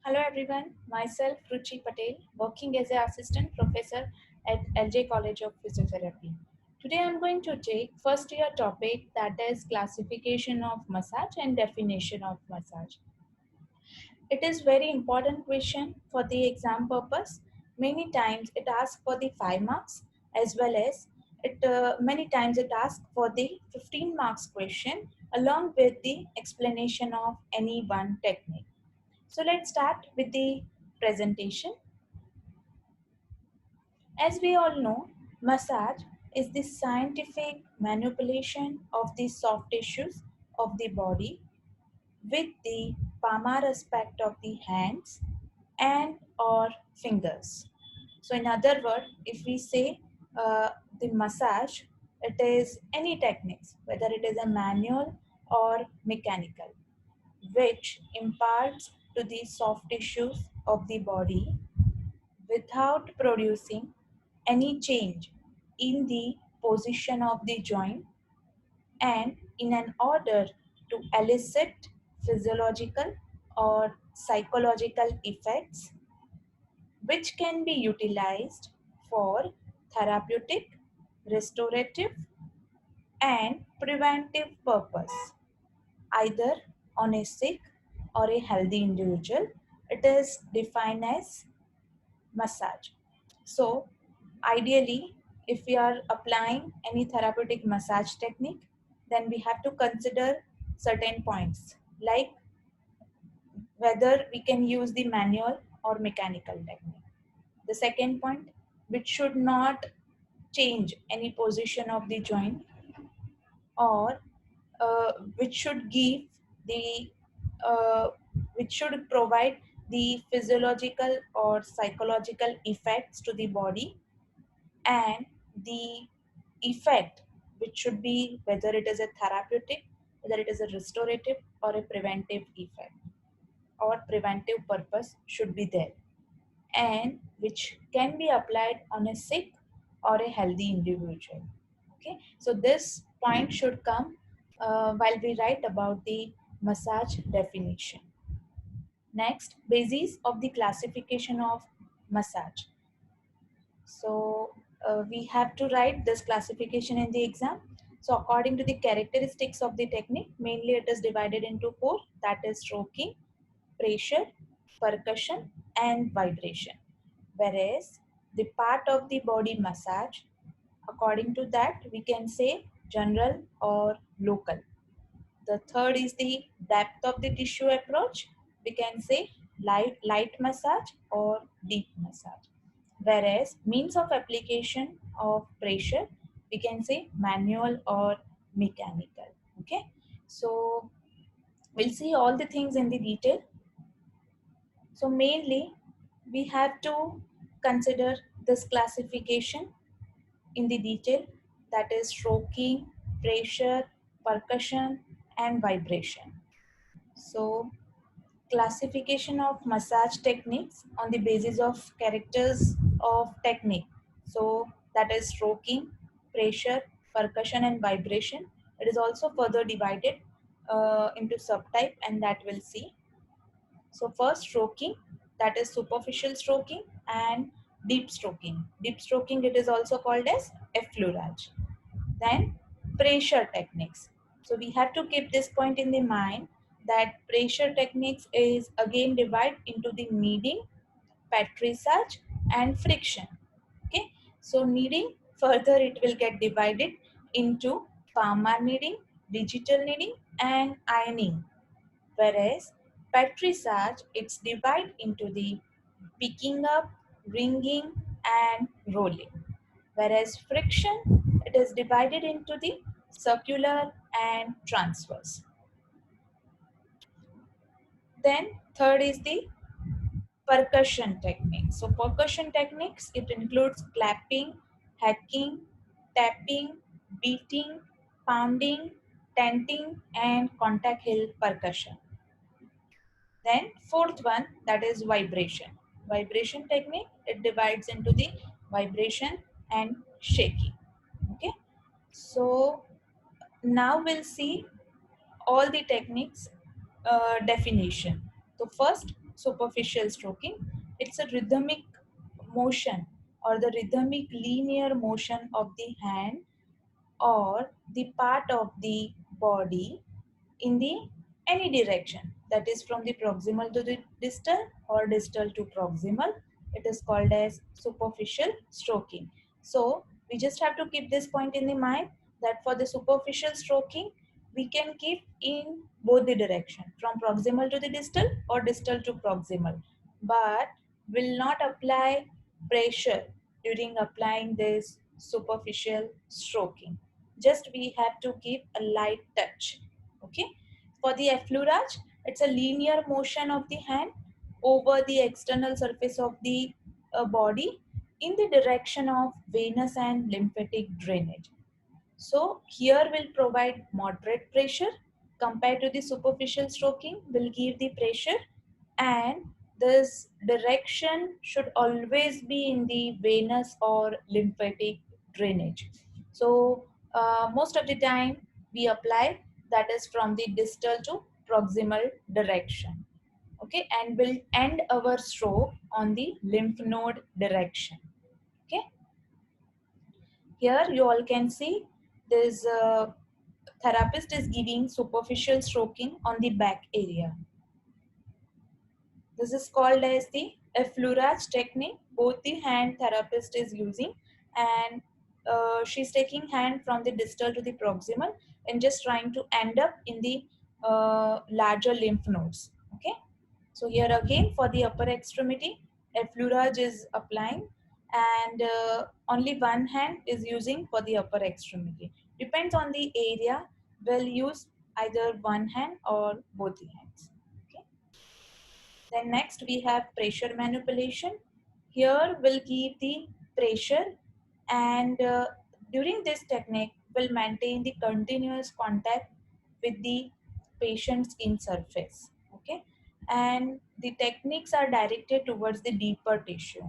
Hello everyone, myself Ruchi Patel, working as an assistant professor at LJ College of Physiotherapy. Today I'm going to take first year topic that is classification of massage and definition of massage. It is very important question for the exam purpose. Many times it asks for the 5 marks as well as many times it asks for the 15 marks question along with the explanation of any one technique. So let's start with the presentation. As we all know, massage is the scientific manipulation of the soft tissues of the body with the palmar aspect of the hands and or fingers. So in other words, if we say the massage, it is any techniques, whether it is a manual or mechanical, which imparts to the soft tissues of the body without producing any change in the position of the joint and in an order to elicit physiological or psychological effects which can be utilized for therapeutic, restorative, and preventive purpose, either on a sick or a healthy individual. It is defined as massage. So, ideally, if we are applying any therapeutic massage technique, then we have to consider certain points like whether we can use the manual or mechanical technique. The second point, which should not change any position of the joint or which should give the uh, which should provide the physiological or psychological effects to the body, and the effect which should be whether it is a therapeutic, whether it is a restorative or a preventive effect or preventive purpose should be there, and which can be applied on a sick or a healthy individual. Okay, so this point should come while we write about the massage definition. Next, basis of the classification of massage. So we have to write this classification in the exam. So according to the characteristics of the technique, mainly it is divided into four, that is stroking, pressure, percussion, and vibration. Whereas the part of the body massage, according to that, we can say general or local. The third is the depth of the tissue approach. We can say light massage or deep massage. Whereas means of application of pressure, we can say manual or mechanical. Okay. So we'll see all the things in the detail. So mainly we have to consider this classification in the detail, that is stroking, pressure, percussion, and vibration. So classification of massage techniques on the basis of characters of technique. So that is stroking, pressure, percussion, and vibration. It is also further divided into subtype, and that we'll see. So first stroking, that is superficial stroking and deep stroking. Deep stroking, it is also called as effleurage. Then pressure techniques. So we have to keep this point in the mind that pressure techniques is again divided into the kneading, patrissage, and friction. Okay, so kneading, further it will get divided into palmar kneading, digital kneading, and ironing. Whereas patrissage, it's divided into the picking up, ringing, and rolling. Whereas friction, it is divided into the circular and transverse. Then third is the percussion technique. So percussion techniques, it includes clapping, hacking, tapping, beating, pounding, tenting, and contact hill percussion. Then fourth one, that is vibration. Vibration technique, it divides into the vibration and shaking. Okay. So now we'll see all the techniques definition. So first, superficial stroking. It's a rhythmic motion or the rhythmic linear motion of the hand or the part of the body in the any direction, that is from the proximal to the distal or distal to proximal. It is called as superficial stroking. So we just have to keep this point in the mind that for the superficial stroking we can keep in both the direction from proximal to the distal or distal to proximal, but will not apply pressure during applying this superficial stroking. Just we have to give a light touch. Okay. For the effleurage, it's a linear motion of the hand over the external surface of the body in the direction of venous and lymphatic drainage. So here will provide moderate pressure compared to the superficial stroking will give the pressure, and this direction should always be in the venous or lymphatic drainage. So most of the time we apply that is from the distal to proximal direction. Okay, and will end our stroke on the lymph node direction. Okay, here you all can see this therapist is giving superficial stroking on the back area. This is called as the effleurage technique. Both the hand therapist is using, and she's taking hand from the distal to the proximal and just trying to end up in the larger lymph nodes. Okay. So here again for the upper extremity, effleurage is applying, and only one hand is using for the upper extremity. Depends on the area. We'll use either one hand or both the hands. Okay. Then next we have pressure manipulation. Here we'll give the pressure, and during this technique we'll maintain the continuous contact with the patient's skin surface. Okay, and the techniques are directed towards the deeper tissue.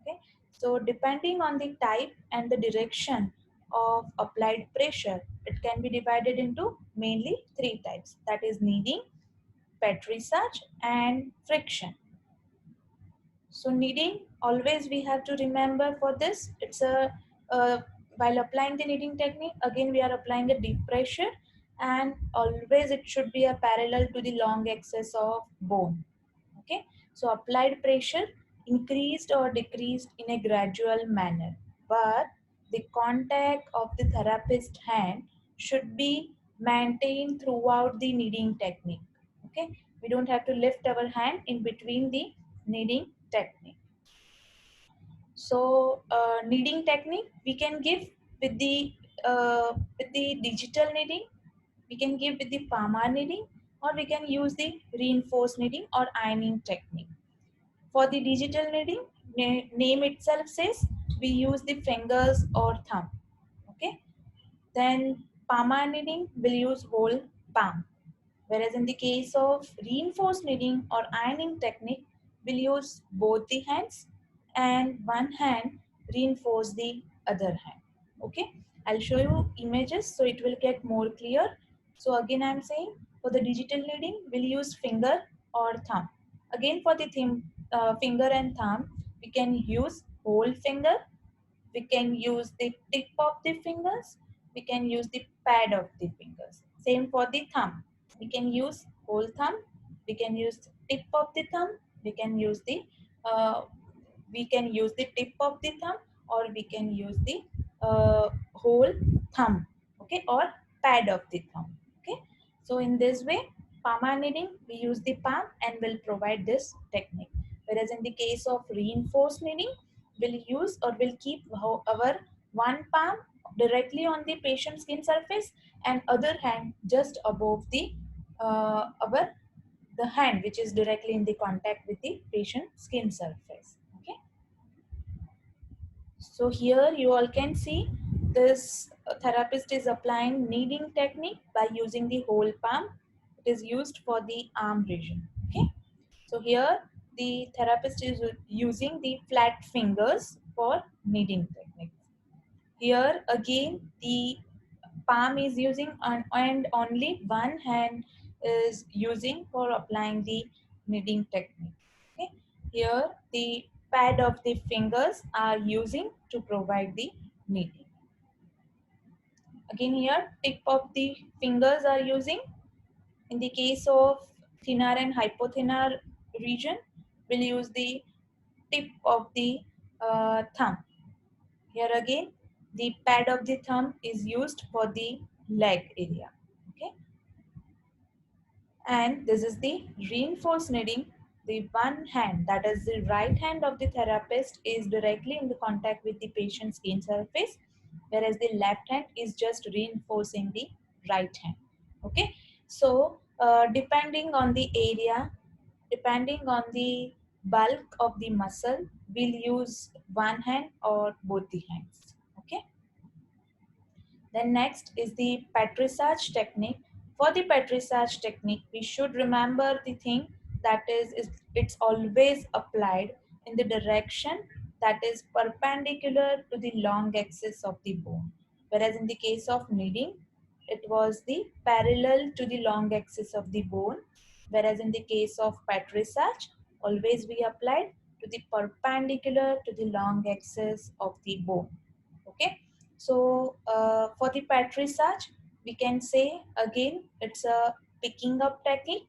Okay, so depending on the type and the direction of applied pressure, it can be divided into mainly three types, that is kneading, petrissage and friction. So kneading, always we have to remember for this, it's a while applying the kneading technique, again we are applying a deep pressure, and always it should be a parallel to the long axis of bone. Okay, so applied pressure increased or decreased in a gradual manner, but the contact of the therapist hand should be maintained throughout the kneading technique. Okay, we don't have to lift our hand in between the kneading technique. So kneading technique we can give with the digital kneading, we can give with the palmar kneading, or we can use the reinforced kneading or ironing technique. For the digital kneading, name itself says we use the fingers or thumb. Okay. Then palmar kneading will use whole palm. Whereas in the case of reinforced kneading or ironing technique, we'll use both the hands and one hand reinforce the other hand. Okay, I'll show you images so it will get more clear. So again I'm saying for the digital kneading, we'll use finger or thumb. Again for the finger and thumb, we can use whole finger, we can use the tip of the fingers, we can use the pad of the fingers. Same for the thumb, we can use whole thumb, we can use tip of the thumb, we can use the uh, tip of the thumb, or we can use the whole thumb. Okay, or pad of the thumb. Okay, so in this way palmar kneading we use the palm and will provide this technique, whereas in the case of reinforced kneading we'll use or we'll keep our one palm directly on the patient's skin surface and other hand just above the our the hand which is directly in the contact with the patient's skin surface. Okay, so here you all can see this therapist is applying kneading technique by using the whole palm. It is used for the arm region. Okay, so here the therapist is using the flat fingers for kneading technique. Here again the palm is using and only one hand is using for applying the kneading technique. Here the pad of the fingers are using to provide the kneading. Again here tip of the fingers are using. In the case of thenar and hypothenar region, we'll use the tip of the thumb. Here again, the pad of the thumb is used for the leg area. Okay, and this is the reinforced kneading. The one hand, that is the right hand of the therapist, is directly in the contact with the patient's skin surface, whereas the left hand is just reinforcing the right hand. Okay, so depending on the area, depending on the bulk of the muscle, we'll use one hand or both the hands. Okay. Then next is the Petrissage technique. For the Petrissage technique, we should remember the thing that is it's always applied in the direction that is perpendicular to the long axis of the bone. Whereas in the case of kneading, it was the parallel to the long axis of the bone. Whereas in the case of Petrissage, always we applied to the perpendicular to the long axis of the bone. Okay, so for the Petrissage, we can say again it's a picking up technique.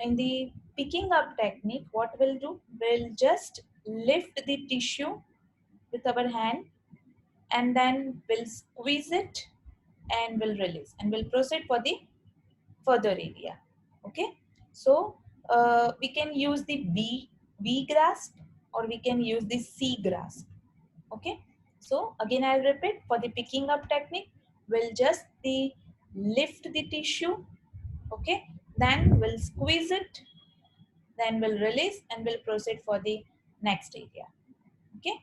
In the picking up technique, what we'll do, we'll just lift the tissue with our hand and then we'll squeeze it and we'll release and we'll proceed for the further area. Okay, so we can use the V grasp or we can use the C grasp. Okay, so again I'll repeat, for the picking up technique, we'll just lift the tissue. Okay, then we'll squeeze it, then we'll release and we'll proceed for the next area. Okay,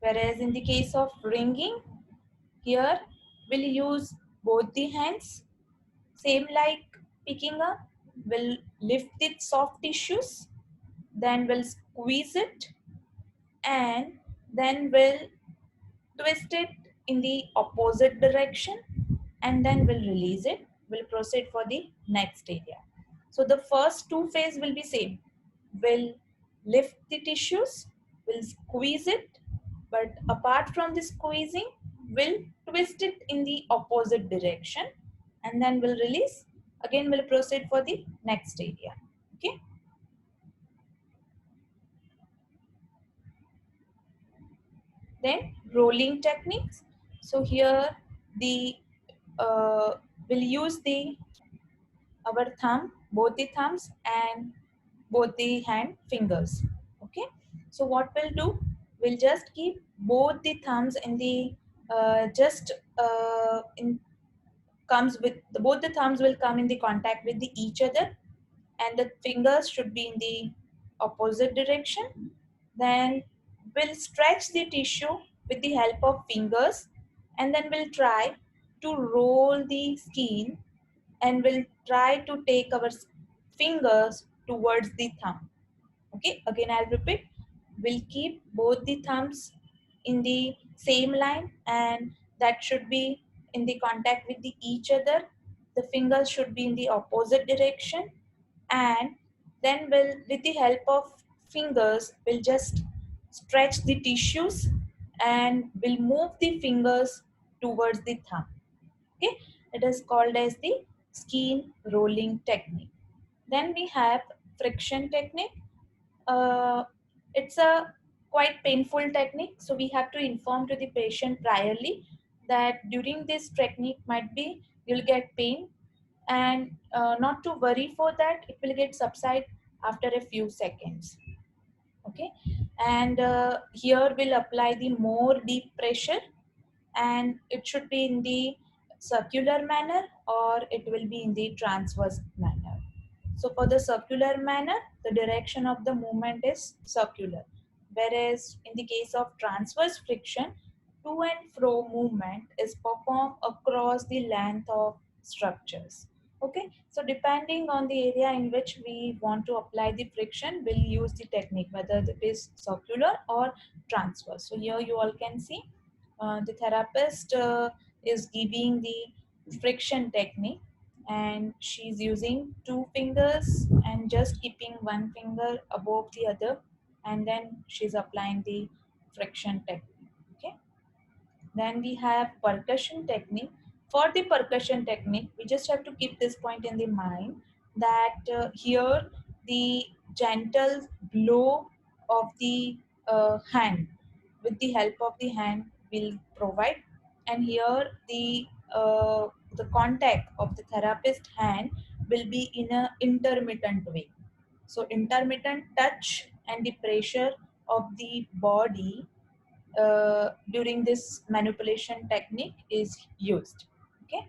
whereas in the case of ringing, here we'll use both the hands, same like picking up. We'll lift the soft tissues, then we'll squeeze it, and then we'll twist it in the opposite direction, and then we'll release it. We'll proceed for the next area. So the first two phase will be same. We'll lift the tissues, we'll squeeze it, but apart from the squeezing, we'll twist it in the opposite direction and then we'll release. Again, we'll proceed for the next area. Okay. Then rolling techniques. So here the we'll use the our thumb, both the thumbs and both the hand fingers. Okay. So what we'll do, we'll just keep both the thumbs in the just in comes with both the thumbs will come in the contact with the each other, and the fingers should be in the opposite direction. Then we'll stretch the tissue with the help of fingers, and then we'll try to roll the skin and we'll try to take our fingers towards the thumb. Okay, again I'll repeat. We'll keep both the thumbs in the same line and that should be in the contact with the each other. The fingers should be in the opposite direction, and then we'll, with the help of fingers, we'll just stretch the tissues and we'll move the fingers towards the thumb. Okay, it is called as the skin rolling technique. Then we have friction technique. uh, it's a quite painful technique, so we have to inform to the patient priorly that during this technique might be you'll get pain, and not to worry for that, it will get subside after a few seconds. Okay, and here we'll apply the more deep pressure, and it should be in the circular manner or it will be in the transverse manner. So for the circular manner, the direction of the movement is circular. Whereas in the case of transverse friction, to and fro movement is performed across the length of structures. Okay, so depending on the area in which we want to apply the friction, we'll use the technique, whether it is circular or transverse. So here you all can see the therapist is giving the friction technique, and she's using two fingers and just keeping one finger above the other, and then she's applying the friction technique. Okay, then we have percussion technique. For the percussion technique, we just have to keep this point in the mind that here the gentle blow of the hand with the help of the hand will provide, and here the contact of the therapist hand will be in a intermittent way. So intermittent touch and the pressure of the body during this manipulation technique is used. Okay,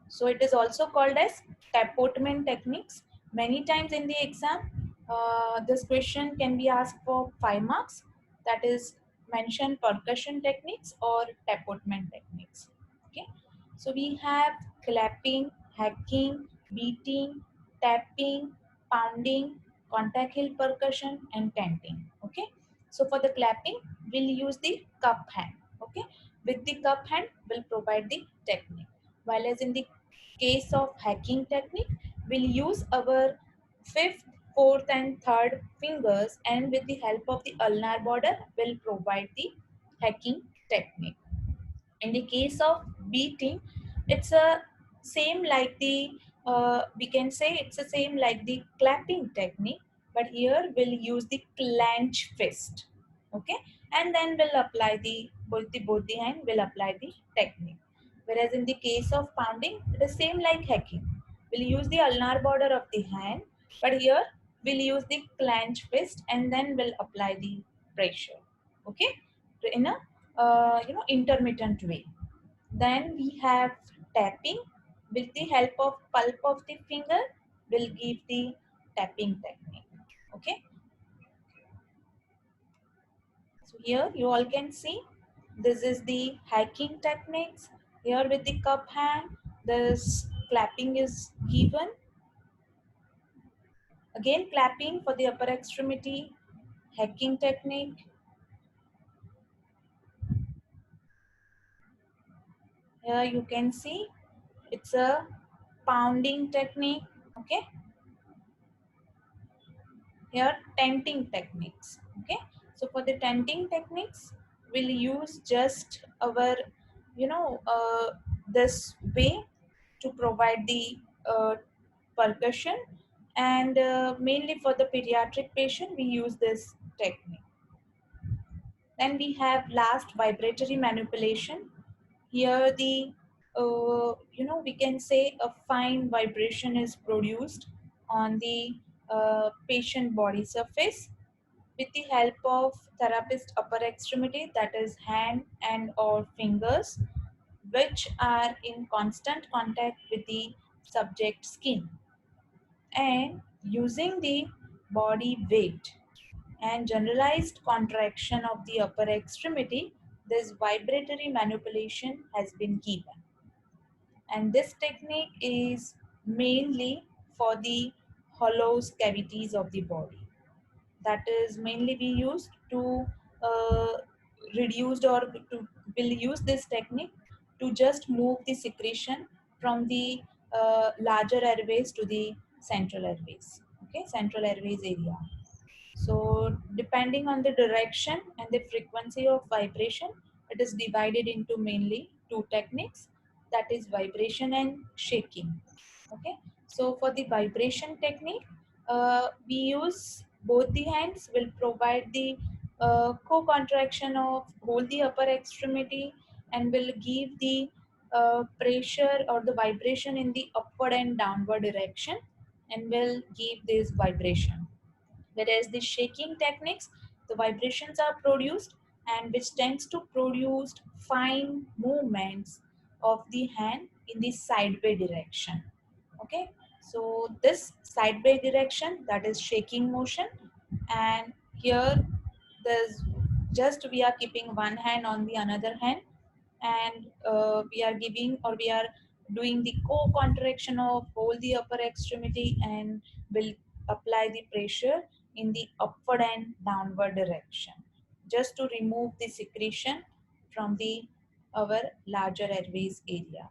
so it is also called as tapotement techniques. Many times in the exam, this question can be asked for 5 marks. That is, mention percussion techniques or tapotement techniques. Okay, so we have clapping, hacking, beating, tapping, pounding, contact hill percussion, and tenting. Okay, so for the clapping, we'll use the cup hand. Okay, with the cup hand, we'll provide the technique. While as in the case of hacking technique, we'll use our fifth, fourth, and third fingers, and with the help of the ulnar border, we'll provide the hacking technique. In the case of beating, it's a same like the we can say it's the same like the clapping technique, but here we'll use the clench fist. Okay, and then we'll apply the both the hand will apply the technique. Whereas in the case of pounding, it is same like hacking. We'll use the ulnar border of the hand, but here we'll use the clench fist and then we'll apply the pressure. Okay, in a intermittent way. Then we have tapping. With the help of pulp of the finger, we'll give the tapping technique. Okay, so here you all can see this is the hacking techniques. Here with the cup hand, this clapping is given. Again clapping for the upper extremity, hacking technique. Here you can see it's a pounding technique. Okay, here tenting techniques. Okay, so for the tenting techniques, we'll use just our this way to provide the percussion, and mainly for the pediatric patient we use this technique. Then we have last vibratory manipulation. Here the we can say a fine vibration is produced on the patient body surface with the help of therapist upper extremity, that is hand and or fingers, which are in constant contact with the subject skin, and using the body weight and generalized contraction of the upper extremity, this vibratory manipulation has been given. And this technique is mainly for the hollow cavities of the body. That is mainly be used to uh, reduced or to will use this technique to just move the secretion from the larger airways to the central airways. Okay, central airways area. So depending on the direction and the frequency of vibration, it is divided into mainly two techniques, that is vibration and shaking. Okay, so for the vibration technique, we use both the hands will provide the co-contraction of whole the upper extremity and will give the pressure or the vibration in the upward and downward direction and will give this vibration. Whereas the shaking techniques, the vibrations are produced and which tends to produce fine movements of the hand in the sideway direction. Okay, so this sideway direction, that is shaking motion, and here there's just we are keeping one hand on the another hand, and we are giving or we are doing the co-contraction of all the upper extremity and will apply the pressure in the upward and downward direction just to remove the secretion from the our larger airways area.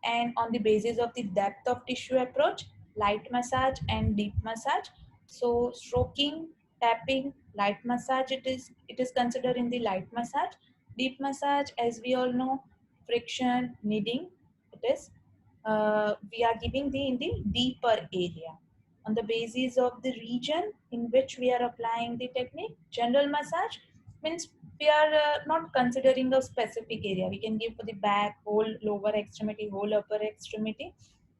and on the basis of the depth of tissue approach, light massage and deep massage. So stroking, tapping, light massage, it is considered in the light massage. Deep massage, as we all know, friction, kneading, it is we are giving the in the deeper area on the basis of the region in which we are applying the technique. General massage means we are not considering a specific area. We can give for the back, whole lower extremity, whole upper extremity.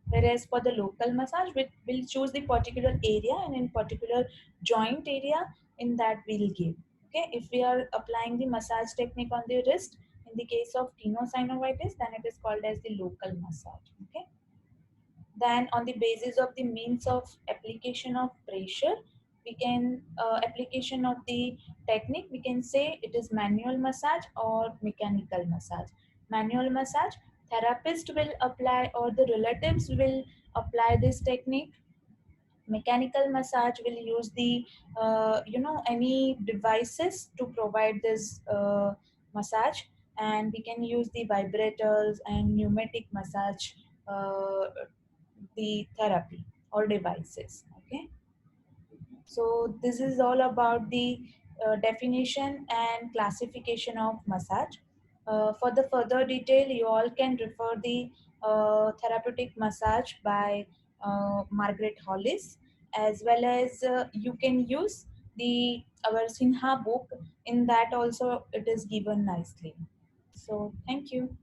Whereas for the local massage, we will choose the particular area, and in particular joint area, in that we'll give. Okay, if we are applying the massage technique on the wrist, in the case of tenosynovitis, then it is called as the local massage. Okay, then on the basis of the means of application of pressure, we can application of the technique, we can say it is manual massage or mechanical massage. Manual massage, therapist will apply or the relatives will apply this technique. Mechanical massage will use the any devices to provide this massage, and we can use the vibrators and pneumatic massage, uh, the therapy or devices. Okay, so this is all about the definition and classification of massage. For the further detail, you all can refer the therapeutic massage by Margaret Hollis, as well as you can use the our Sinha book. In that also it is given nicely. So thank you.